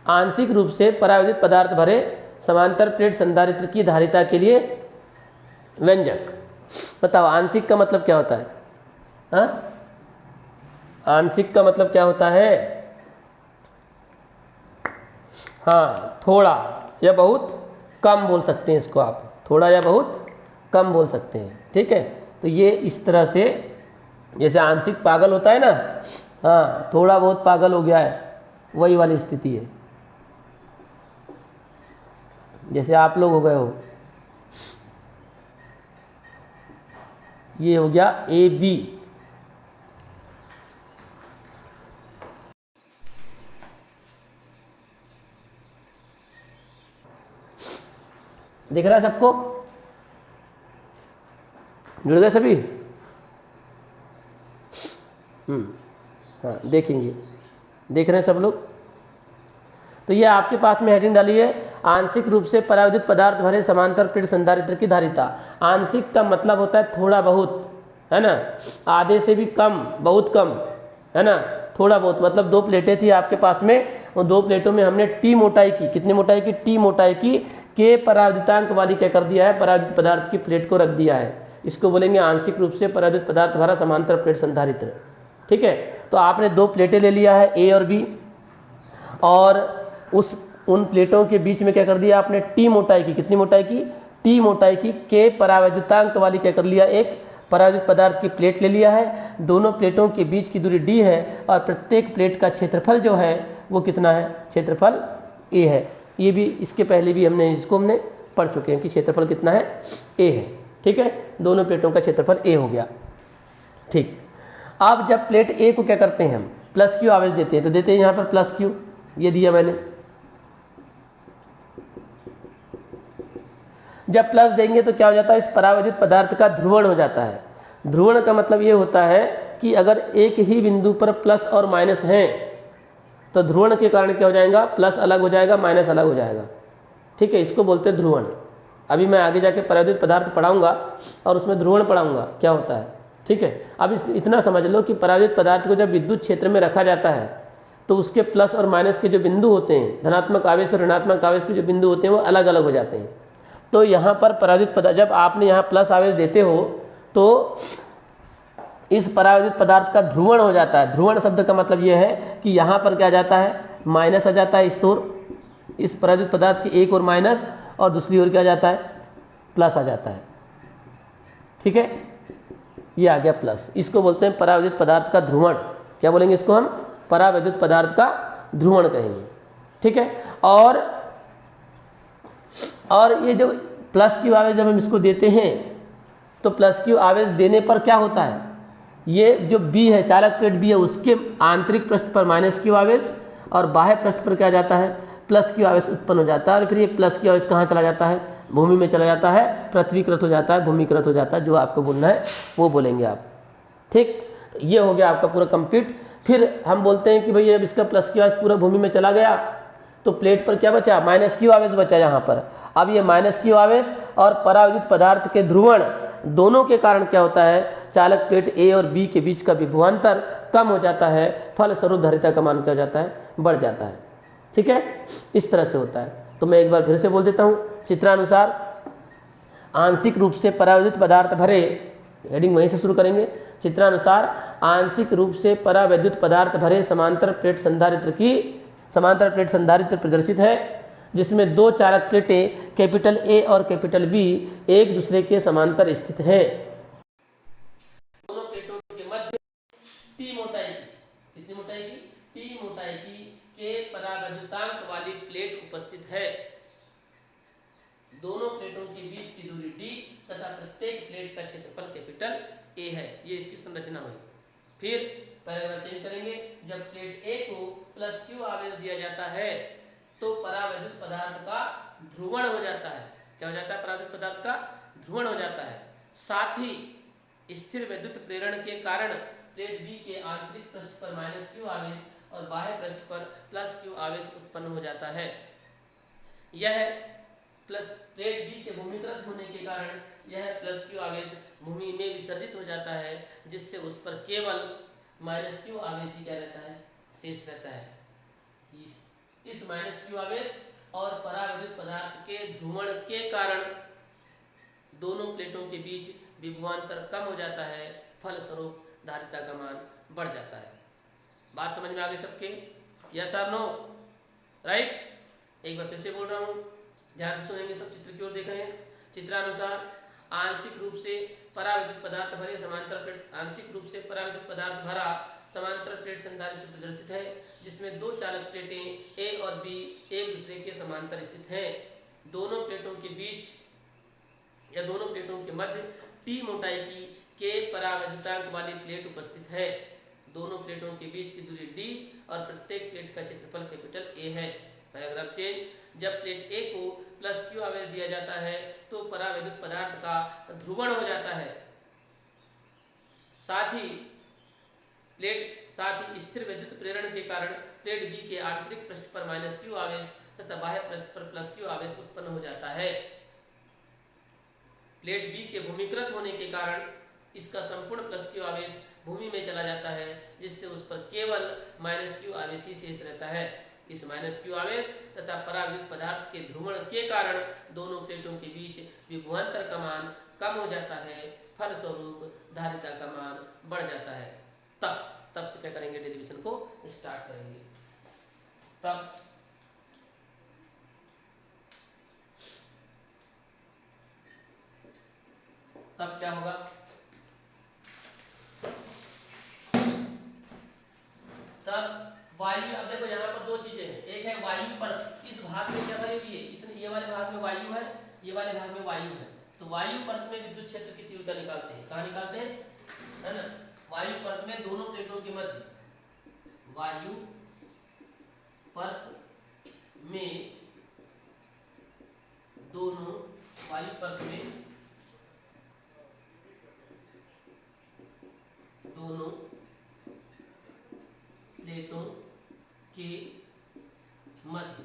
आंशिक रूप से परावैद्युत पदार्थ भरे समांतर प्लेट संधारित्र की धारिता के लिए व्यंजक। बताओ आंशिक का मतलब क्या होता है? हाँ, आंशिक का मतलब क्या होता है? हाँ, थोड़ा या बहुत कम बोल सकते हैं इसको आप, थोड़ा या बहुत कम बोल सकते हैं। ठीक है, तो ये इस तरह से, जैसे आंशिक पागल होता है ना, हाँ थोड़ा बहुत पागल हो गया है, वही वाली स्थिति है, जैसे आप लोग हो गए हो। ये हो गया ए बी। दिख रहा है सबको? जुड़ गए सभी? हाँ देखेंगे, देख रहे हैं सब लोग? तो ये आपके पास में हेडिंग डाली है, आंशिक रूप से परावैद्युत पदार्थ भरे समांतर प्लेट संधारित्र की धारिता। आंशिक का मतलब होता है थोड़ा बहुत, है ना, आधे से भी कम, बहुत कम, है ना, थोड़ा बहुत। मतलब दो प्लेटें थी आपके पास में, और दो प्लेटों में हमने टी मोटाई की, कितनी मोटाई की? टी मोटाई की के परावैद्युतांक वाली क्या कर दिया है, परावैद्युत पदार्थ की प्लेट को रख दिया है। इसको बोलेंगे आंशिक रूप से परावैद्युत पदार्थ भरा समांतर प्लेट संधारित्र। ठीक है, तो आपने दो प्लेटें ले लिया है, ए और बी, और उन प्लेटों के बीच में क्या कर दिया आपने? टी मोटाई की, कितनी मोटाई की? टी मोटाई की के परावैद्युतांक वाली क्या कर लिया, एक परावैद्युत पदार्थ की प्लेट ले लिया है। दोनों प्लेटों के बीच की दूरी डी है, और प्रत्येक प्लेट का क्षेत्रफल जो है वो कितना है? क्षेत्रफल ए है। ये भी इसके पहले भी हमने पढ़ चुके हैं कि क्षेत्रफल कितना है? ए है। ठीक है, दोनों प्लेटों का क्षेत्रफल ए हो गया। ठीक, अब जब प्लेट ए को क्या करते हैं हम? प्लस क्यू आवेश देते हैं, तो देते हैं यहाँ पर प्लस क्यू, ये दिया मैंने। जब प्लस देंगे तो क्या हो जाता है? इस परावैद्युत पदार्थ का ध्रुवण हो जाता है। ध्रुवण का मतलब ये होता है कि अगर एक ही बिंदु पर प्लस और माइनस हैं तो ध्रुवण के कारण क्या हो जाएगा? प्लस अलग हो जाएगा, माइनस अलग हो जाएगा। ठीक है, इसको बोलते हैं ध्रुवण। अभी मैं आगे जाके परावैद्युत पदार्थ पढ़ाऊंगा और उसमें ध्रुवण पढ़ाऊंगा क्या होता है। ठीक है, अब इतना समझ लो कि परावैद्युत पदार्थ को जब विद्युत क्षेत्र में रखा जाता है तो उसके प्लस और माइनस के जो बिंदु होते हैं, धनात्मक आवेश और ऋणात्मक आवेश के जो बिंदु होते हैं वो अलग अलग हो जाते हैं। तो यहाँ पर परावैद्युत पदार्थ, जब आपने यहाँ प्लस आवेश देते हो तो इस परावैद्युत पदार्थ का ध्रुवण हो जाता है। ध्रुवण शब्द का मतलब यह है कि यहाँ पर क्या जाता है? माइनस आ जाता है इस ओर, इस परावैद्युत पदार्थ की एक ओर माइनस, और दूसरी ओर क्या जाता है? प्लस आ जाता है। ठीक है, ये आ गया प्लस। इसको बोलते हैं परावैद्युत पदार्थ का ध्रुवण। क्या बोलेंगे इसको हम? परावैद्युत पदार्थ का ध्रुवण कहेंगे। ठीक है, और ये जो प्लस क्यू आवेश जब हम इसको देते हैं तो प्लस क्यू आवेश देने पर क्या होता है? ये जो बी है, चालक प्लेट बी है, उसके आंतरिक पृष्ठ पर माइनस क्यू आवेश और बाह्य पृष्ठ पर क्या जाता है? प्लस क्यू आवेश उत्पन्न हो जाता है। और फिर ये प्लस क्यू आवेश कहाँ चला जाता है? भूमि में चला जाता है, पृथ्वीकृत हो जाता है, भूमिकृत हो जाता है। जो आपको बोलना है वो बोलेंगे आप। ठीक, ये हो गया आपका पूरा कंप्लीट। फिर हम बोलते हैं कि भाई अब इसका प्लस क्यू आवेश पूरा भूमि में चला गया तो प्लेट पर क्या बचा? माइनस क्यू आवेश बचा यहाँ पर। अब ये माइनस क्यू आवेश और परावैद्युत पदार्थ के ध्रुवण दोनों के कारण क्या होता है? चालक प्लेट ए और बी के बीच का विभवांतर कम हो जाता है, फलस्वरूप धारिता का मान क्या हो जाता है? बढ़ जाता है। ठीक है, इस तरह से होता है। तो मैं एक बार फिर से बोल देता हूं, चित्रानुसार आंशिक रूप से परावैद्युत पदार्थ भरे, हेडिंग वहीं से शुरू करेंगे। चित्रानुसार आंशिक रूप से परावैद्युत पदार्थ भरे समांतर प्लेट संधारित्र प्रदर्शित है, जिसमें दो चालक प्लेटें कैपिटल ए और कैपिटल बी एक दूसरे के समांतर स्थित हैं। दोनों प्लेटों के मध्य टी मोटाई की, कितनी मोटाई की? टी मोटाई की के परावैद्युतांक वाली प्लेट उपस्थित है। दोनों प्लेटों के बीच की दूरी डी तथा प्रत्येक प्लेट का क्षेत्रफल कैपिटल ए है। ये इसकी संरचना हुई। फिर पैराग्राफ चेंज करेंगे। जब प्लेट ए को प्लस क्यू आवेश दिया जाता है तो परावैद्युत पदार्थ का ध्रुवण हो जाता है। क्या हो जाता है? परावैद्युत पदार्थ का ध्रुवण हो जाता है। साथ ही स्थिर विद्युत प्रेरण के कारण प्लेट बी के आंतरिक पृष्ठ पर माइनस क्यू आवेश और बाह्य पृष्ठ पर प्लस क्यू आवेश उत्पन्न हो जाता है। यह प्लस प्लेट बी के भूमिकृत होने के कारण यह प्लस क्यू आवेश भूमि में विसर्जित हो जाता है, जिससे उस पर केवल माइनस क्यू आवेश ही क्या रहता है? शेष रहता है। इस माइनस क्यू आवेश और परावैद्युत पदार्थ के ध्रुवण के कारण दोनों प्लेटों के बीच विभवांतर कम हो जाता है, फलस्वरूप धारिता का मान बढ़ जाता है। बात समझ में आ गई सबके? यस और नो? राइट? एक बार फिर से बोल रहा हूँ, ध्यान से सुनेंगे, सब चित्र की ओर देख रहे हैं। चित्रानुसार आंशिक रूप से परावैद्युत पदार्थ भरे समांतर प्लेट, आंशिक रूप से परावैद्युत पदार्थ भरा समांतर प्लेट संधारित्र प्रदर्शित है, जिसमें दो चालक प्लेटें ए और बी एक दूसरे के समांतर स्थित हैं। दोनों प्लेटों के बीच या दोनों प्लेटों के मध्य टी मोटाई की के परावैद्युतांक वाली प्लेट उपस्थित है। दोनों प्लेटों के बीच की दूरी डी और प्रत्येक प्लेट का क्षेत्रफल कैपिटल ए है। Paragraph change. जब प्लेट ए को प्लस क्यू आवेश दिया जाता है तो परावैद्युत पदार्थ का ध्रुवण हो जाता है। साथ ही स्थिर विद्युत प्रेरण के कारण प्लेट बी के आंतरिक पृष्ठ पर माइनस क्यू आवेश तथा बाह्य पृष्ठ पर प्लस क्यू आवेश उत्पन्न हो जाता है। प्लेट बी के भूमिकृत होने के कारण इसका संपूर्ण प्लस क्यू आवेश भूमि में चला जाता है, जिससे उस पर केवल माइनस क्यू आवेश ही शेष रहता है। इस माइनस क्यू आवेश तथा परावैद्युत पदार्थ के ध्रुवण के कारण दोनों प्लेटों के बीच विभवांतर का मान कम हो जाता है, फलस्वरूप धारिता का मान बढ़ जाता है। तब से क्या करेंगे, डेरिवेशन को स्टार्ट करेंगे। तब क्या होगा, तब वायु, अब देखो यहाँ पर दो चीजें हैं, एक है वायु परत, इस भाग में क्या भरी हुई है, इतने ये वाले भाग में वायु है, ये वाले भाग में वायु है, तो वायु परत में विद्युत क्षेत्र की तीव्रता निकालते हैं। कहाँ निकालते हैं, है ना? वायु परत में दोनों प्लेटों के मध्य, वायु परत में दोनों, वायु परत में दोनों प्लेटों के मध्य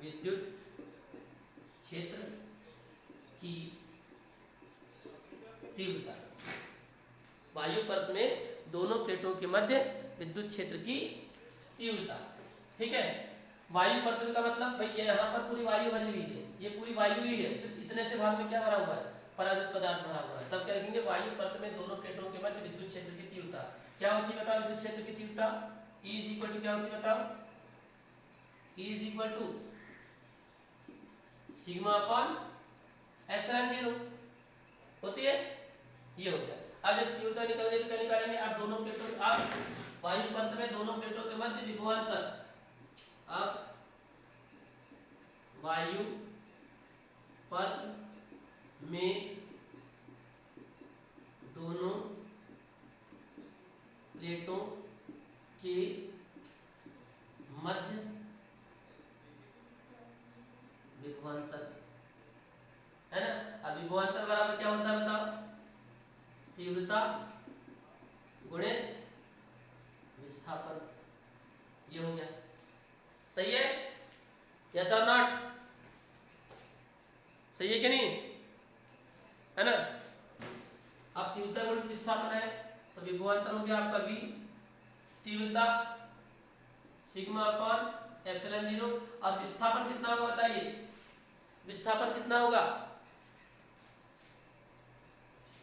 विद्युत क्षेत्र की तीव्रता, वायु परत में दोनों प्लेटों के मध्य विद्युत क्षेत्र की तीव्रता, ठीक है? वायु परत का मतलब भाई यहाँ पर पूरी वायु भरी हुई है, ये पूरी वायु ही है, सिर्फ इतने से भाग में क्या भरा हुआ है, परावैद्युत पदार्थ भरा हुआ है। तब क्या लिखेंगे, वायु परत में दोनों प्लेटों के मध्य विद्युत क्षेत्र की तीव्रता क्या होती है, बताओ? विद्युत क्षेत्र की तीव्रता E इज इक्वल टू क्या होती है, बताओ? E is equal to sigma upon epsilon 0 होती है, ये हो गया। अब जब तीव्रता निकलने तो क्या निकालेंगे, आप दोनों प्लेटों, आप वायु परत में दोनों प्लेटों के मध्य विभवांतर, अब वायु परत में दोनों प्लेटों के मध्य विभवांतर, है ना? अब विभवांतर बराबर क्या होता है, बताओ? तीव्रता गुणित विस्थापन, ये हो गया। सही है? यस और नॉट? सही है कि नहीं, है ना? अब तीव्रता गुणित विस्थापन है तो विभवांतर हो गया आपका V, तीव्रता सिग्मा अपॉन एप्सिलॉन 0, और विस्थापन कितना होगा बताइए, विस्थापन कितना होगा,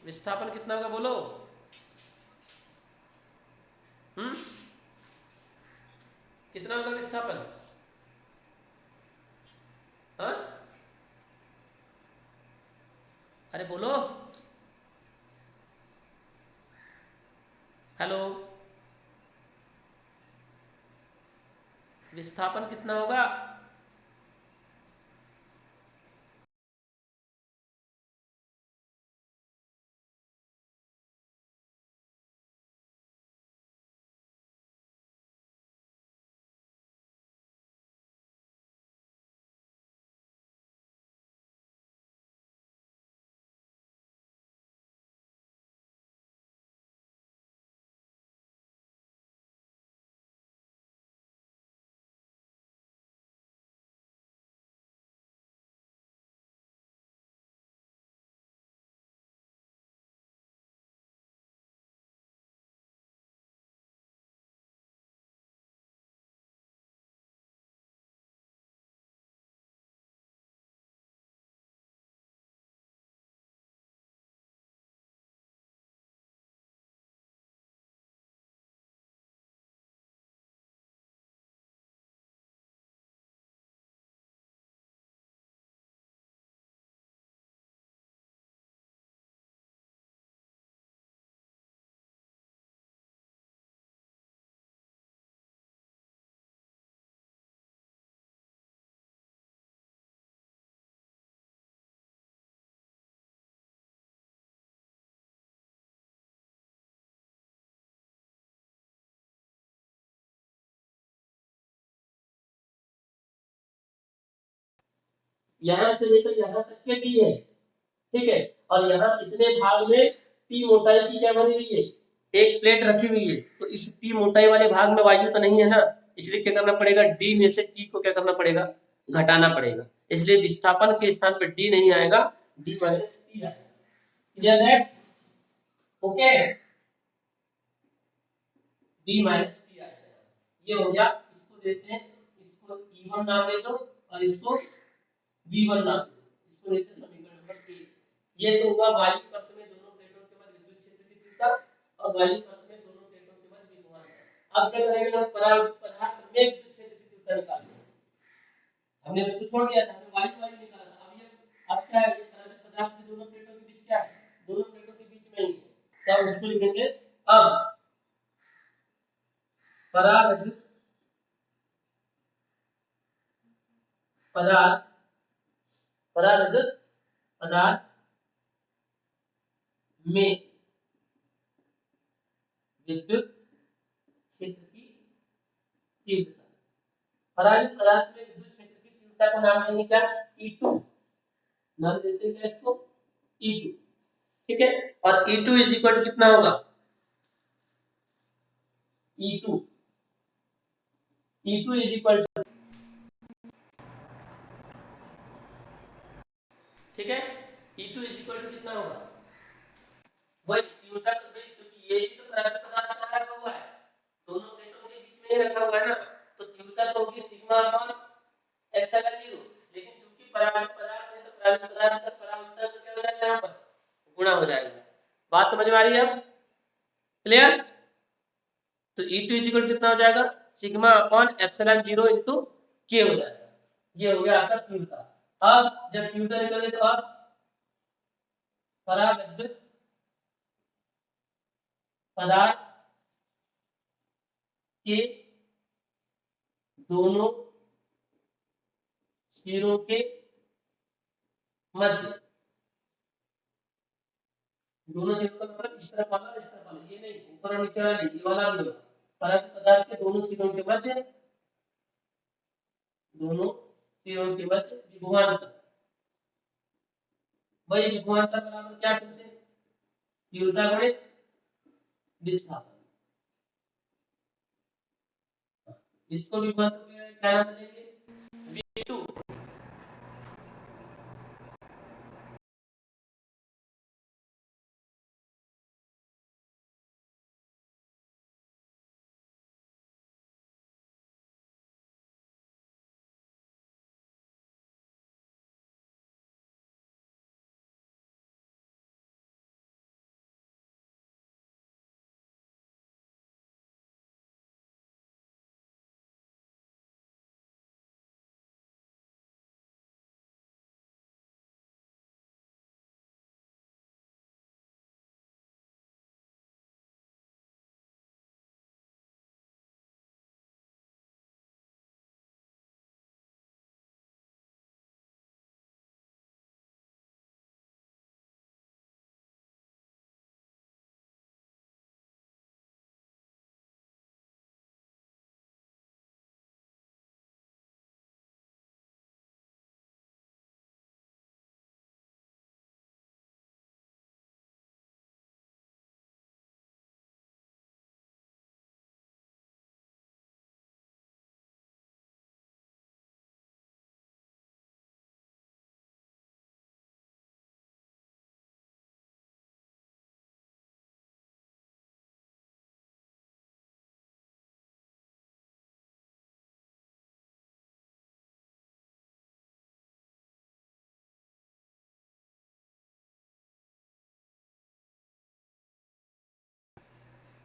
विस्थापन कितना होगा बोलो? कितना होगा विस्थापन? हाँ, अरे बोलो, हेलो, विस्थापन कितना होगा? यहाँ से लेकर यहाँ तक के डी है, ठीक है, और यहाँ इतने भाग में टी मोटाई की क्या बनी हुई है, एक प्लेट रखी हुई है, तो इस टी मोटाई वाले भाग में वायु तो नहीं है ना, इसलिए क्या करना पड़ेगा, डी में से टी को क्या करना पड़ेगा, घटाना पड़ेगा, इसलिए विस्थापन के स्थान पे डी नहीं आएगा, डी माइनस टी आएगा। क्लियर है? ओके, डी माइनस टी आएगा, ये हो गया। इसको देते हैं, इसको E1 नाम दे दो और इसको V1 नाम दे दो, इसको देते हैं समीकरण नंबर 3। ये तो हुआ वायु पथ में दोनों प्लेटों के मध्य विद्युत क्षेत्र की तीव्रता और वायु पथ में दोनों प्लेटों के मध्य विद्युत। अब क्या करेंगे, हम परावर्तित पदार्थ में विद्युत क्षेत्र की तीव्रता निकालेंगे। हमने उसको छोड़ दिया था, हमने वायु वायु निकाला था, अब क्या है, ये परावर्तित पदार्थ में दोनों प्लेटों के बीच क्या है, दोनों प्लेटों के बीच में ही है, तो हम उसको लिखेंगे अब परावर्तित पदार्थ, परावर्तित पदार्थ में विद्युत क्षेत्र की तीव्रता, परावर्तित पदार्थ में विद्युत क्षेत्र की तीव्रता को नाम देंगे क्या, E2, नाम देते हैं क्या इसको, E2, ठीक है। और E2 इज इक्वल टू कितना होगा, E2 इज इक्वल टू, ठीक है, E2 इज इक्वल टू कितना होगा, वही तीव्रता, क्योंकि ये भी तो परावर्तित पदार्थ का रखा हुआ है, दोनों प्लेटों के बीच में ही रखा हुआ है ना, तो तीव्रता तो होगी सिग्मा अपॉन एप्सिलॉन 0, लेकिन क्योंकि परावर्तित पदार्थ है तो परावर्तित पदार्थ का परावर्तन तो क्या हो जाएगा, यहाँ पर गुणा हो जाएगा। बात समझ में आ रही है अब, क्लियर? तो E2 इज इक्वल कितना हो जाएगा, सिग्मा अपॉन एप्सिलॉन 0 इनटू के हो जाएगा, ये हो गया आपका तीव्रता। अब जब तीव्रता निकले तो आप पराविद्युत पदार्थ के दोनों सिरों के मध्य, दोनों सिरों का मतलब इस तरफ वाला इस तरफ वाला, ये नहीं ऊपर और नीचे वाला नहीं, ये वाला भी होगा, पराविद्युत पदार्थ के दोनों सिरों के मध्य, दोनों सिरों के मध्य विभवांतर, वही विभवांतर बराबर क्या, फिर से तीव्रता गुणित विस्थापन, इसको विभवांतर में क्या नाम देंगे, V2।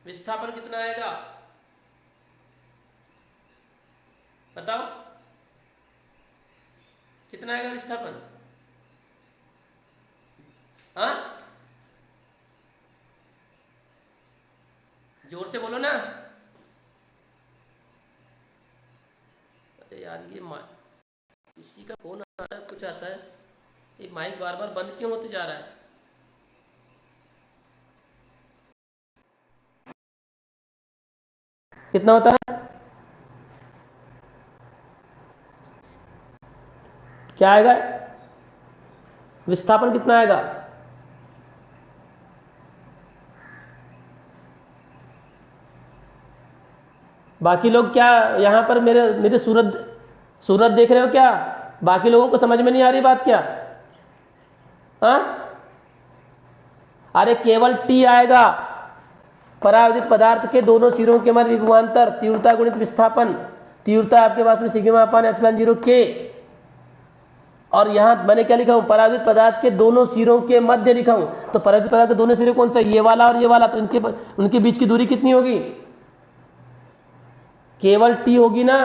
विस्थापन कितना आएगा बताओ, कितना आएगा विस्थापन, हाँ जोर से बोलो ना, अरे यार ये किसी का फोन आता है, कुछ आता है, ये माइक बार बार बंद क्यों होते जा रहा है, कितना होता है, क्या आएगा, विस्थापन कितना आएगा? बाकी लोग क्या यहाँ पर मेरे सूरत देख रहे हो क्या? बाकी लोगों को समझ में नहीं आ रही बात क्या? हाँ, अरे केवल टी आएगा। परावर्तित पदार्थ के दोनों सिरों के मध्य विभवांतर तीव्रता गुणित विस्थापन। तीव्रता आपके पास में सिग्मा अपान एप्सिलॉन 0 के, और यहां मैंने क्या लिखा हूं? परावर्तित पदार्थ के दोनों सिरों के मध्य लिखा हूं। तो परावर्तित पदार्थ के दोनों सिरे कौन सा? ये वाला और ये वाला। तो उनके बीच की दूरी कितनी होगी? केवल टी होगी ना?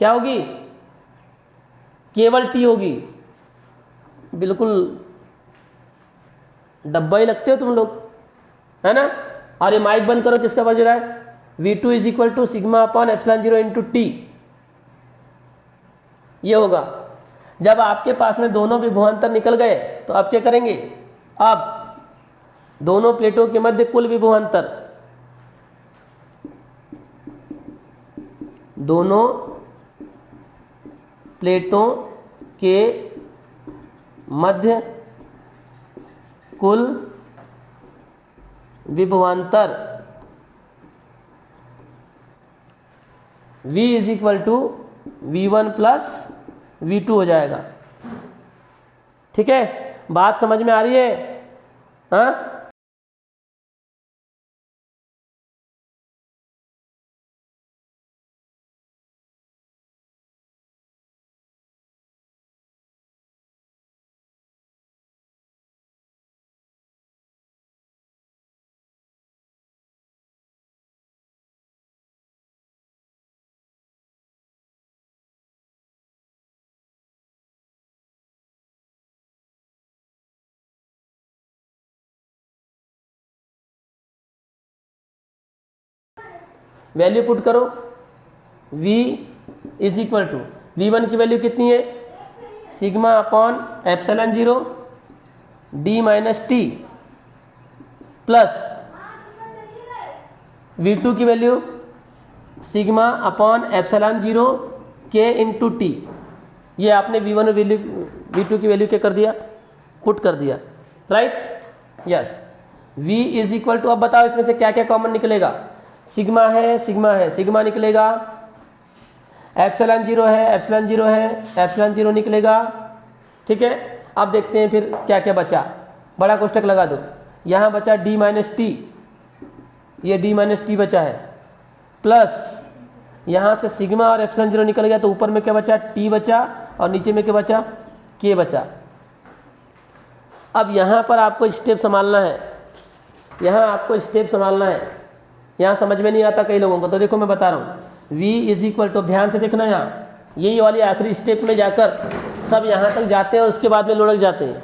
क्या होगी? केवल टी होगी। बिल्कुल डब्बा ही लगते हो तुम लोग, है ना? और ये माइक बंद करो, किसका बज रहा है? V2 is equal to sigma upon epsilon 0 into T. ये होगा। जब आपके पास में दोनों विभवांतर निकल गए तो आप क्या करेंगे? अब दोनों प्लेटों के मध्य कुल विभवांतर, दोनों प्लेटों के मध्य कुल विभवांतर V is equal to V1 plus V2 हो जाएगा। ठीक है, बात समझ में आ रही है? हाँ, वैल्यू पुट करो। V is equal to V1 की वैल्यू कितनी है? Sigma upon epsilon 0 D minus T, plus V2 की value sigma upon epsilon 0 K into T. ये आपने V1 वैल्यू V2 की वैल्यू क्या कर दिया? पुट कर दिया, right? Yes. V is equal to, अब बताओ इसमें से क्या क्या कॉमन निकलेगा? सिग्मा है, सिग्मा है, सिग्मा निकलेगा। एप्सिलॉन 0 है, एप्सिलॉन 0 है, एप्सिलॉन 0 निकलेगा। ठीक है, अब देखते हैं फिर क्या क्या बचा। बड़ा कोष्टक लगा दो। यहाँ बचा D माइनस टी, ये D माइनस टी बचा है, प्लस यहाँ से सिग्मा और एप्सिलॉन 0 निकल गया, तो ऊपर में क्या बचा? T बचा, और नीचे में क्या बचा? K बचा। अब यहाँ पर आपको स्टेप संभालना है, यहाँ आपको स्टेप संभालना है। यहाँ समझ में नहीं आता कई लोगों को, तो देखो मैं बता रहा हूँ। V इज इक्वल टू, ध्यान से देखना, यहाँ यही वाली आखिरी स्टेप में जाकर सब यहाँ तक जाते हैं और उसके बाद में लुढ़क जाते हैं,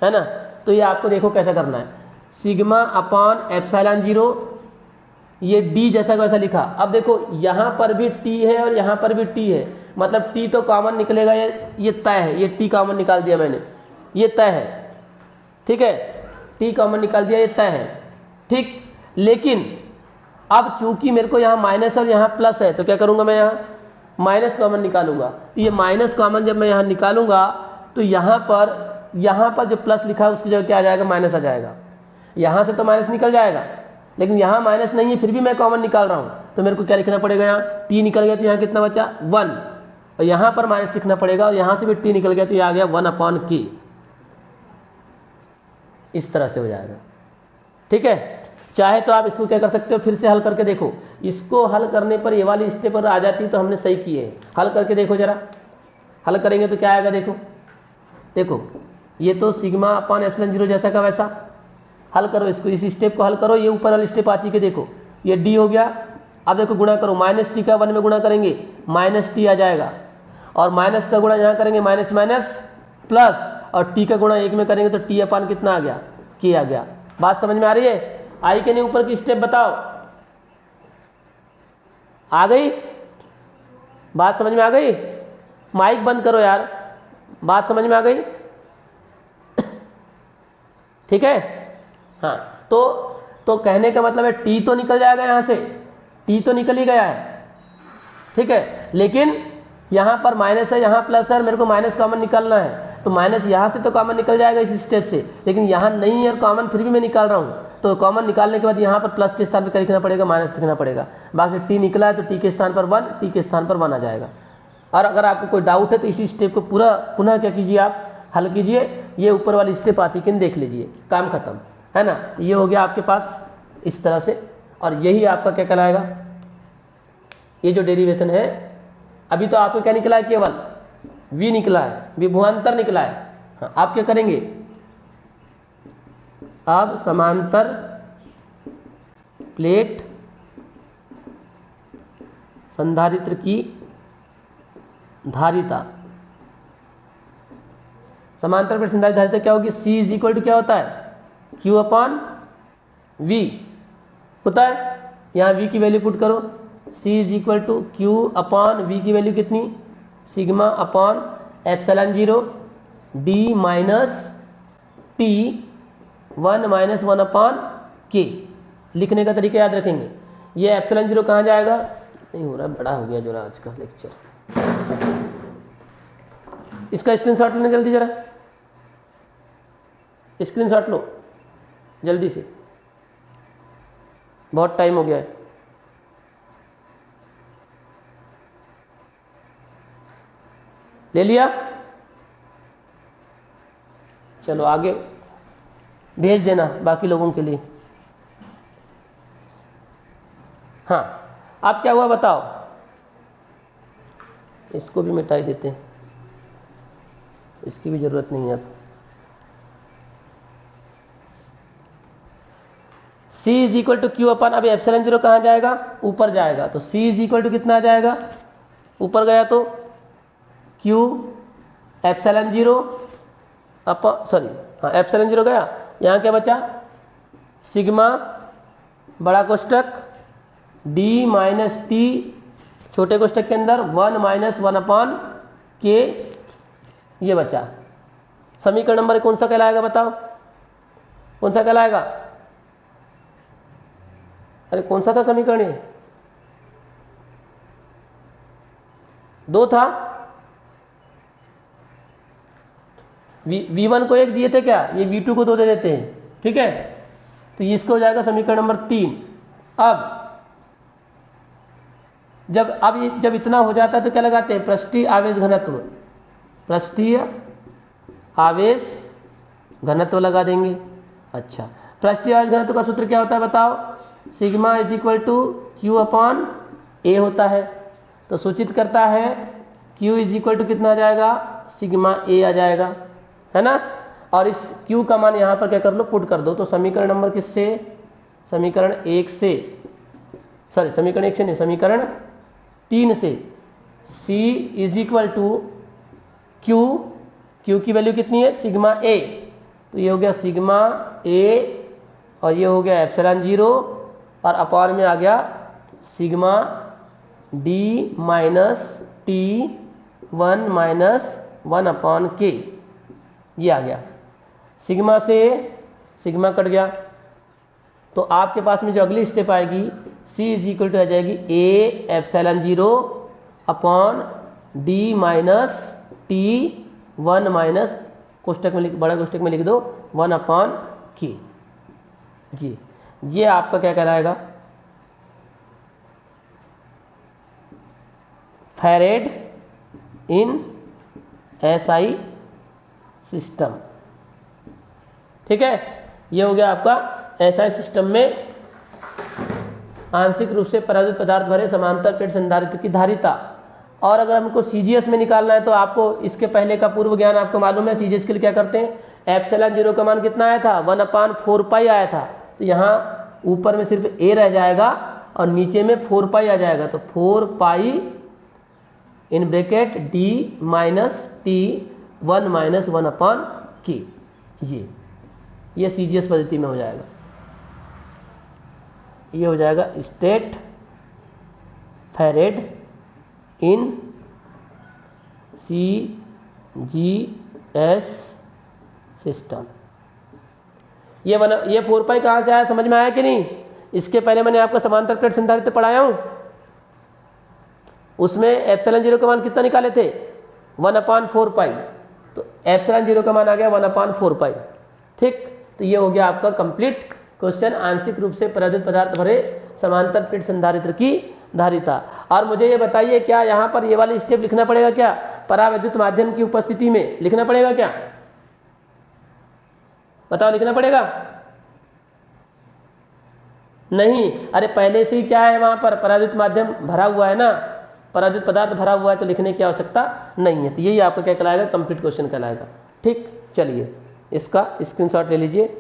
है ना? तो ये आपको देखो कैसा करना है। सिग्मा अपॉन एप्सिलॉन 0, ये D जैसा वैसा लिखा। अब देखो यहाँ पर भी T है और यहाँ पर भी T है, मतलब T तो कॉमन निकलेगा, ये तय है। ये T कॉमन निकाल दिया मैंने, ये तय है। ठीक है, T कॉमन निकाल दिया, ये तय है। ठीक, लेकिन अब चूंकि मेरे को यहाँ माइनस और यहाँ प्लस है, तो क्या करूंगा? मैं यहाँ माइनस कॉमन निकालूंगा। तो ये माइनस कॉमन जब मैं यहाँ निकालूंगा तो यहाँ पर जो प्लस लिखा है उसकी जगह क्या आ जाएगा? माइनस आ जाएगा। यहाँ से तो माइनस निकल जाएगा, लेकिन यहाँ माइनस नहीं है, फिर भी मैं कॉमन निकाल रहा हूँ, तो मेरे को क्या लिखना पड़ेगा? यहाँ T निकल गया, तो यहाँ कितना बचा? 1, और यहाँ पर माइनस लिखना पड़ेगा, और यहाँ से भी T निकल गया, तो ये आ गया 1 अपॉन K। इस तरह से हो जाएगा। ठीक है, चाहे तो आप इसको क्या कर सकते हो? फिर से हल करके देखो। इसको हल करने पर ये वाली स्टेप पर आ जाती तो हमने सही किए। हल करके देखो जरा, हल करेंगे तो क्या आएगा? देखो देखो, ये तो सिग्मा अपॉन एप्सिलॉन 0 जैसा का वैसा। हल करो इसको, इस स्टेप को हल करो। ये ऊपर वाली स्टेप आती है, देखो ये D हो गया। अब देखो गुणा करो, माइनस टी का 1 में गुणा करेंगे, माइनस टी आ जाएगा, और माइनस का गुणा यहाँ करेंगे, माइनस माइनस प्लस, और टी का गुणा 1 में करेंगे तो टी अपान कितना आ गया? K आ गया। बात समझ में आ रही है? आई के नहीं ऊपर की स्टेप बताओ, आ गई? बात समझ में आ गई? माइक बंद करो यार, बात समझ में आ गई? ठीक है, हाँ। तो कहने का मतलब है टी तो निकल जाएगा, यहाँ से टी तो निकल ही गया है। ठीक है, लेकिन यहाँ पर माइनस है, यहाँ प्लस है, मेरे को माइनस कॉमन निकालना है। तो माइनस यहाँ से तो कॉमन निकल जाएगा इस स्टेप से, लेकिन यहाँ नहीं है और कॉमन फिर भी मैं निकाल रहा हूँ, तो कॉमन निकालने के बाद यहाँ पर प्लस के स्थान पर क्या लिखना पड़ेगा, माइनस लिखना पड़ेगा। बाकी टी निकला है तो टी के स्थान पर 1, टी के स्थान पर 1 आ जाएगा। और अगर आपको कोई डाउट है तो इसी स्टेप को पूरा पुनः क्या कीजिए, आप हल कीजिए, ये ऊपर वाली स्टेप आती कि देख लीजिए, काम खत्म है ना। ये हो गया आपके पास इस तरह से, और यही आपका क्या कहलाएगा, ये जो डेरिवेशन है। अभी तो आपको क्या निकला है, केवल v निकला है, विभवांतर निकला है। हाँ, आप क्या करेंगे, अब समांतर प्लेट संधारित्र की धारिता, समांतर प्लेट संधारित्र धारिता क्या होगी, C इज इक्वल टू क्या होता है, Q अपॉन V होता है। यहाँ V की वैल्यू पुट करो, C is equal to Q upon V की वैल्यू कितनी, sigma upon epsilon 0 D minus T 1 minus 1 upon K। लिखने का तरीका याद रखेंगे। ये एप्सिलॉन 0 कहाँ जाएगा, नहीं हो रहा, बड़ा हो गया जो आज का लेक्चर। इसका स्क्रीनशॉट लेना जल्दी, जरा स्क्रीनशॉट लो जल्दी से, बहुत टाइम हो गया है। ले लिया, चलो आगे भेज देना बाकी लोगों के लिए। हाँ, अब क्या हुआ बताओ, इसको भी मिटाई देते हैं, इसकी भी जरूरत नहीं है अब। C is equal to q upon, अभी एप्सिलॉन 0 कहाँ जाएगा, ऊपर जाएगा, तो C इज इक्वल टू कितना आ जाएगा, ऊपर गया तो Q एप्सिलॉन 0 अपन, सॉरी हाँ एप्सिलॉन 0 गया, यहाँ क्या बचा, सिग्मा बड़ा कोष्टक D माइनस T छोटे कोष्टक के अंदर 1 माइनस 1 अपॉन K, ये बचा। समीकरण नंबर कौन सा कहलाएगा बताओ, कौन सा कहलाएगा, अरे कौन सा था समीकरण, ये 2 था, V1 को 1 दिए थे क्या, ये V2 को 2 दे देते हैं, ठीक है, तो इसको हो जाएगा समीकरण नंबर 3। अब जब इतना हो जाता है तो क्या लगाते हैं, पृष्ठीय आवेश घनत्व, पृष्ठीय आवेश घनत्व लगा देंगे। अच्छा, पृष्ठीय आवेश घनत्व का सूत्र क्या होता है बताओ, sigma is equal to q upon A होता है, तो सूचित करता है Q इज इक्वल टू कितना आ जाएगा, सिग्मा ए आ जाएगा, है ना। और इस Q का मान यहाँ पर क्या कर लो, पुट कर दो, तो समीकरण नंबर किससे, समीकरण 1 से, सॉरी समीकरण 1 से नहीं, समीकरण 3 से C is equal to Q की वैल्यू कितनी है, सिग्मा ए, तो ये हो गया सिग्मा ए, और ये हो गया एप्सिलॉन 0, और अपॉन में आ गया sigma D minus T 1 minus 1 upon K, ये आ गया। सिग्मा से सिग्मा कट गया, तो आपके पास में जो अगली स्टेप आएगी, C इज इक्वल टू आ जाएगी A epsilon 0 upon D minus T 1 minus कोष्टक में बड़ा कोष्टक में लिख दो 1 अपॉन K जी। ये आपका क्या कहलाएगा, फैरेड इन SI सिस्टम, ठीक है। ये हो गया आपका SI सिस्टम में आंशिक रूप से परावृत पदार्थ भरे समांतर प्लेट संधारित्र की धारिता। और अगर हमको CGS में निकालना है तो आपको इसके पहले का पूर्व ज्ञान आपको मालूम है, CGS के लिए क्या करते हैं, एप्सिलॉन 0 का मान कितना आया था, 1/4 पाई आया था, तो यहाँ ऊपर में सिर्फ A रह जाएगा और नीचे में 4 पाई आ जाएगा, तो 4 pi in bracket D minus T 1 minus 1 upon K, ये CGS पद्धति में हो जाएगा। ये हो जाएगा स्टेट फैरेड इन CGS सिस्टम। ये 4 पाई कहाँ से आया, समझ में आया कि नहीं। इसके पहले मैंने आपको समांतर प्लेट संधारित्र पढ़ाया हूँ, उसमें एप्सिलॉन 0 का मान कितना निकाले थे, 1/4 पाई, तो एप्सिलॉन 0 का मान आ गया 1/4 पाई। ठीक, तो ये हो गया आपका कंप्लीट क्वेश्चन, आंशिक रूप से परावैद्युत पदार्थ भरे समांतर पीठ संधारित्र की धारिता। और मुझे ये बताइए, क्या यहाँ पर ये वाली स्टेप लिखना पड़ेगा क्या? परावैद्युत माध्यम की उपस्थिति में लिखना पड़ेगा क्या? बताओ, लिखना पड़ेगा? नहीं, अरे पहले से ही क्या है, वहां पर परावैद्युत माध्यम भरा हुआ है ना, परावैद्युत पदार्थ भरा हुआ है, तो लिखने की आवश्यकता नहीं है। तो यही आपका क्या कहलाएगा? कंप्लीट क्वेश्चन कहलाएगा। ठीक, चलिए इसका स्क्रीनशॉट ले लीजिए।